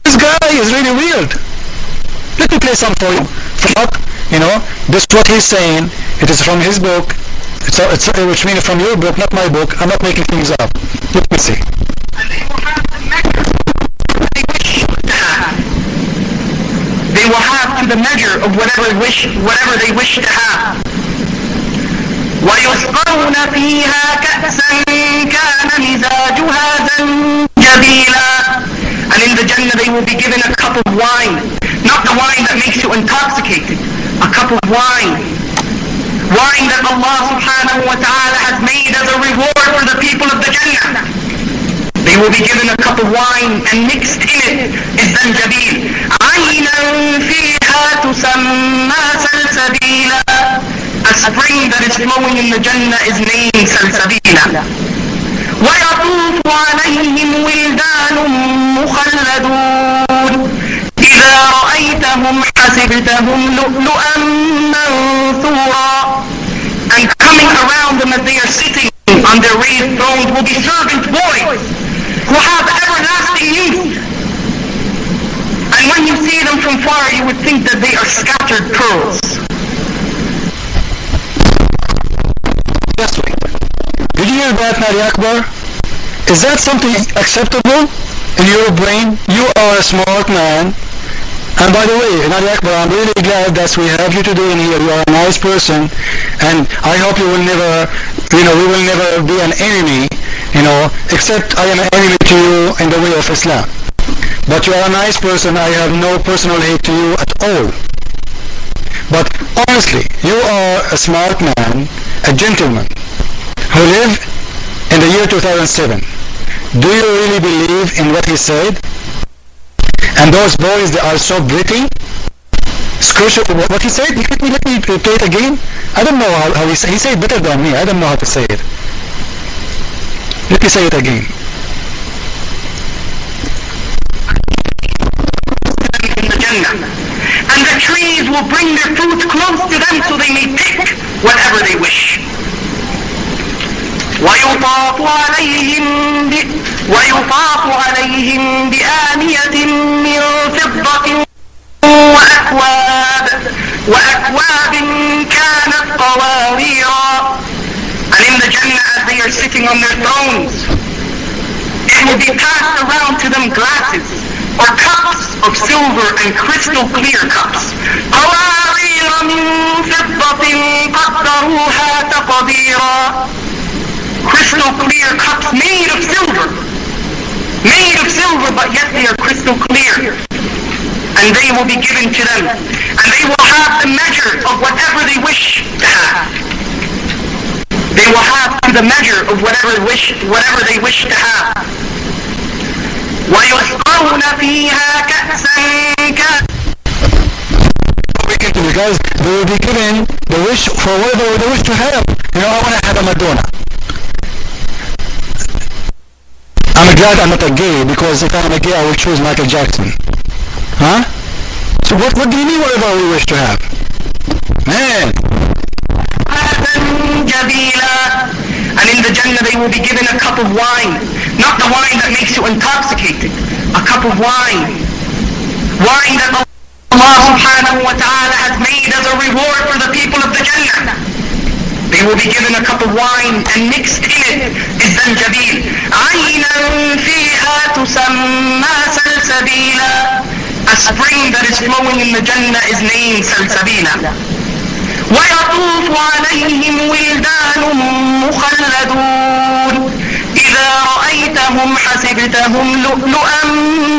This guy is really weird. Let me play some for you. This is what he's saying. It is from his book. Which means from your book, not my book. I'm not making things up. Let me see. And they will have the measure they wish to have. They will have to the measure of whatever they wish to have. ويسقون فيها كأسا كان مزاجها زنجبيلا. And in the Jannah they will be given a cup of wine. Not the wine that makes you intoxicated. A cup of wine. Wine that Allah subhanahu wa ta'ala has made as a reward for the people of the Jannah. They will be given a cup of wine and mixed in it is zanjabil. عَيْنًا فِيهَا تُسَمَّى سَلْسَبِيلًا. A spring that is flowing in the Jannah is named Salsabila. وَيَطُوفُ عَلَيْهِمْ وِلْدَانٌ مُخَلَّدُونَ إِذَا رَأَيْتَهُمْ حَسِبْتَهُمْ لُؤْلُؤًا مَنْثُورًا. And coming around them as they are sitting on their raised thrones will be servant boys who have everlasting youth. And when you see them from far, you would think that they are scattered pearls. Yes, wait. Did you hear that, Naliakbar? Is that something acceptable in your brain? You are a smart man. And by the way, Naliakbar, I'm really glad that we have you today in here. You are a nice person. And I hope you will never, we will never be an enemy, except I am an enemy to you in the way of Islam. But you are a nice person. I have no personal hate to you at all. But honestly, you are a smart man, a gentleman, who lived in the year 2007. Do you really believe in what he said? And those boys, they are so pretty. What he said? Let me play it again. I don't know how he said. He said it better than me. I don't know how to say it. Let me say it again. In the Jannah. And the trees will bring their fruit close to them so they may pick whatever they wish. ويطاف عليهم بآنية من فضة وأكواب كانت قواريرا. And in the Jannah, as they are sitting on their thrones, it will be passed around to them glasses or cups of silver and crystal clear cups. قوارير من فضة قدروها تقديرا. Crystal clear cups made of silver, but yet they are crystal clear. And they will be given to them, and they will have the measure of whatever they wish to have. They will have the measure of whatever they wish to have. وَيُسْقَوْنَ فِيهَا كَأْسًا. Because they will be given the wish for whatever they wish to have. I want to have a Madonna. I'm glad I'm not a gay, because if I'm a gay I will choose Michael Jackson. Huh? So what do you mean whatever we wish to have? Man! And in the Jannah they will be given a cup of wine. Not the wine that makes you intoxicated. A cup of wine. Wine that Allah subhanahu wa ta'ala has made as a reward for the people of the Jannah. They will be given a cup of wine and mixed in it is zanjabil. عَيْنًا فِيهَا تُسَمَّى سَلْسَبِيلًا. A spring that is flowing in the Jannah is named Salsabila. وَيَطُوفُ عَلَيْهِمْ وِلْدَانٌ مُخَلَّدُونَ إِذَا رَأَيْتَهُمْ حَسِبْتَهُمْ لُؤْلُؤًا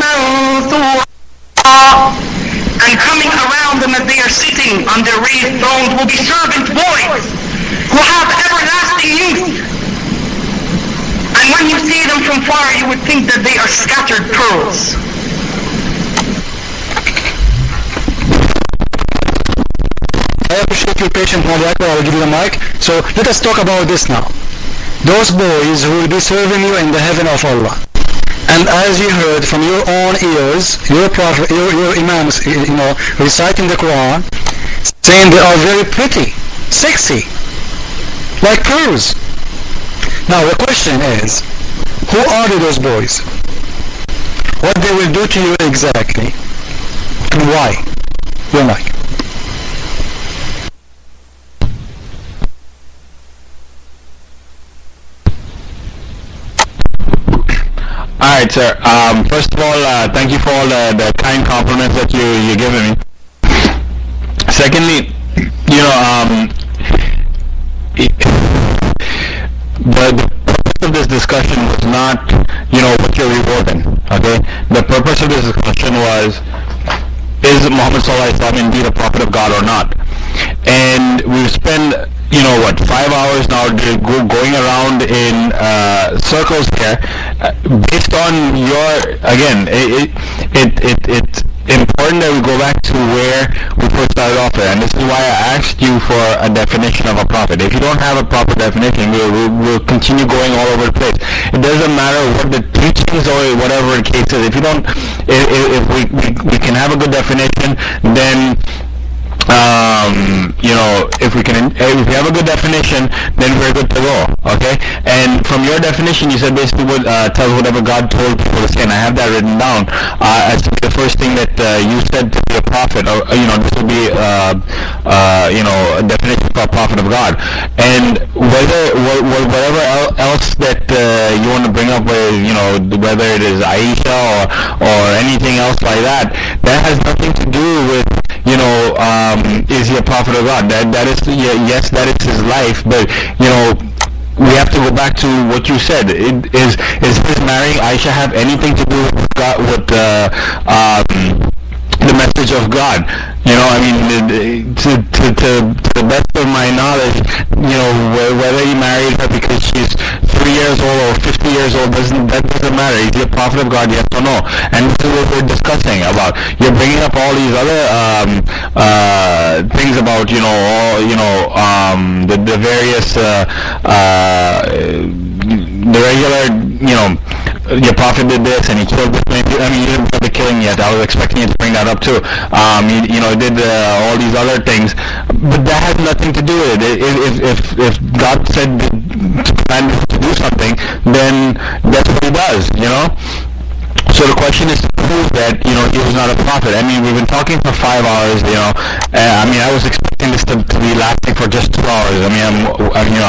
مَنْثُورًا. And coming around them as they are sitting on their raised thrones will be servant boys who have everlasting youth. And when you see them from far, you would think that they are scattered pearls. I appreciate your patience, Naliakbar. I will give you the mic. So let us talk about this now. Those boys who will be serving you in the heaven of Allah. And as you heard from your own ears, your prophet, your imams, reciting the Quran, saying they are very pretty, sexy, like pearls. Now the question is, who are those boys? what they will do to you exactly, and why. Your mic. Alright, sir. First of all, thank you for all the kind compliments that you're giving me. Secondly, you know, the purpose of this discussion was not, you know, what you're rewarding, okay? The purpose of this discussion was, is Muhammad Sallallahu Alaihi Wasallam indeed a prophet of God or not? And we've spent, you know what, 5 hours now going around in circles here, based on your, again, it's important that we go back to where we first started off with, and this is why I asked you for a definition of a prophet. If you don't have a proper definition, we'll continue going all over the place. It doesn't matter what the teachings or whatever the case is. If you don't, if we can have a good definition, then you know, if we have a good definition, then we're good to go, okay? And from your definition, you said basically tells whatever God told people to say, and I have that written down as the first thing that you said to be a prophet, or you know, this would be you know, a definition for a prophet of God. And whatever else that you want to bring up, you know, whether it is Aisha or anything else like that, that has nothing to do with, you know, is he a prophet of God? That is, yes, that is his life, but, you know, we have to go back to what you said. Is his marrying Aisha have anything to do with God, with the message of God? You know, I mean, to the best of my knowledge, you know, whether he married her because she's 3 years old or 50 years old, that doesn't matter. Is he a prophet of God, yes or no? And this is what we're discussing about. You're bringing up all these other things about, you know, the various the regular, you know, your prophet did this and he killed this many people. I mean, you didn't put the killing yet. I was expecting you to bring that up too. You know, did all these other things, but that has nothing to do with it. If God said to do something, then that's what he does, you know? So the question is to prove that, you know, he was not a prophet. I mean, we've been talking for 5 hours, you know. I mean, I was expecting this to be lasting for just 2 hours. I mean, you know,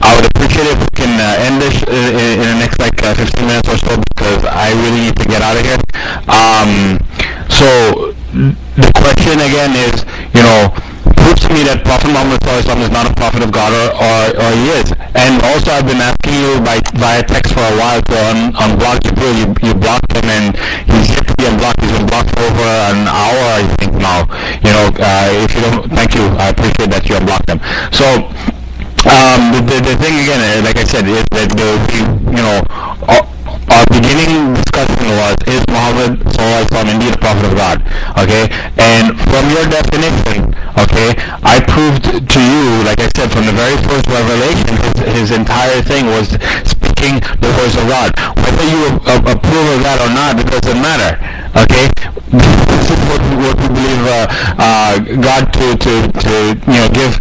I would appreciate it if we can end this in the next, like, 15 minutes or so, because I really need to get out of here. So the question again is, you know, prove to me that Prophet Muhammad is not a prophet of God, or he is. And also, I've been asking you via text for a while to unblock Jibril. You blocked him, and he's yet to be unblocked. He's been blocked for over an hour, I think now. You know, if you don't, thank you. I appreciate that you unblocked him. So the thing again, like I said, is that you know, our beginning discussion was, is Muhammad indeed a prophet of God? Okay, and from your definition, okay, I proved to you, like I said, from the very first revelation, his entire thing was speaking the words of God. Whether you approve of that or not, it doesn't matter. Okay, this is what we believe God to you know, give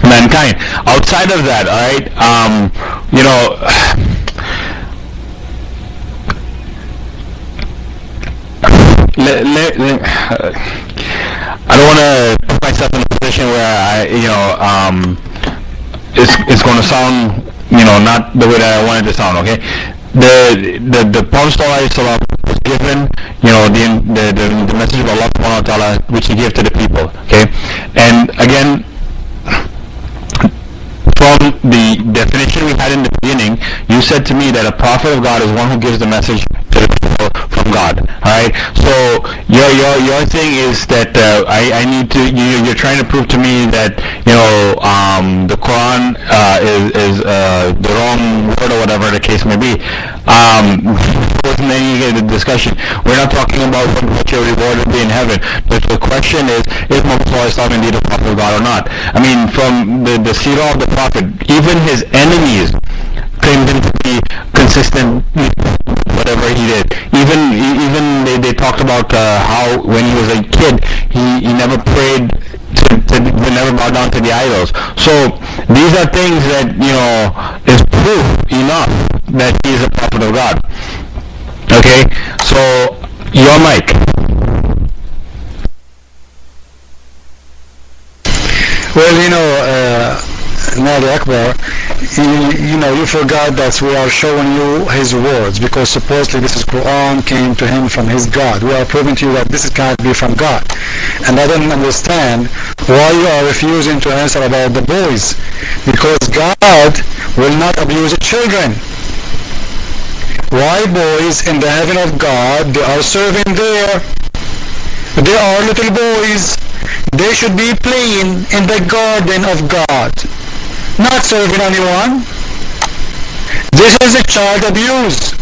mankind. Outside of that, all right, you know, I don't want to put myself in a position where I, you know, it's going to sound, you know, not the way that I want it to sound. Okay, the Prophet ﷺ was given, you know, the message of Allah Subhanahu wa Taala, which he gave to the people. Okay, and again, from the definition we had in the beginning, you said to me that a prophet of God is one who gives the message to the people from God. Alright? So your thing is that I need to, you're trying to prove to me that, you know, the Quran is the wrong word, or whatever the case may be. Wasn't any discussion. We're not talking about what your reward will be in heaven. But the question is Muhammad indeed a prophet of God or not? I mean, from the seerah of the prophet, even his enemies claimed him to be consistent with whatever he did. Even they talked about how when he was a kid, he never prayed to never bow down to the idols. So these are things that, you know, is proof enough that he is a prophet of God. Okay, so your mic. Well, Naliakbar, you forgot that we are showing you his words, because supposedly this is Quran came to him from his God. We are proving to you that this cannot be from God. And I don't understand why you are refusing to answer about the boys, because God will not abuse children. Why boys in the heaven of God, they are serving there? They are little boys. They should be playing in the garden of God, not serving anyone. This is a child abuse,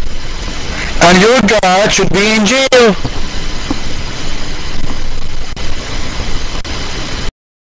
and your God should be in jail.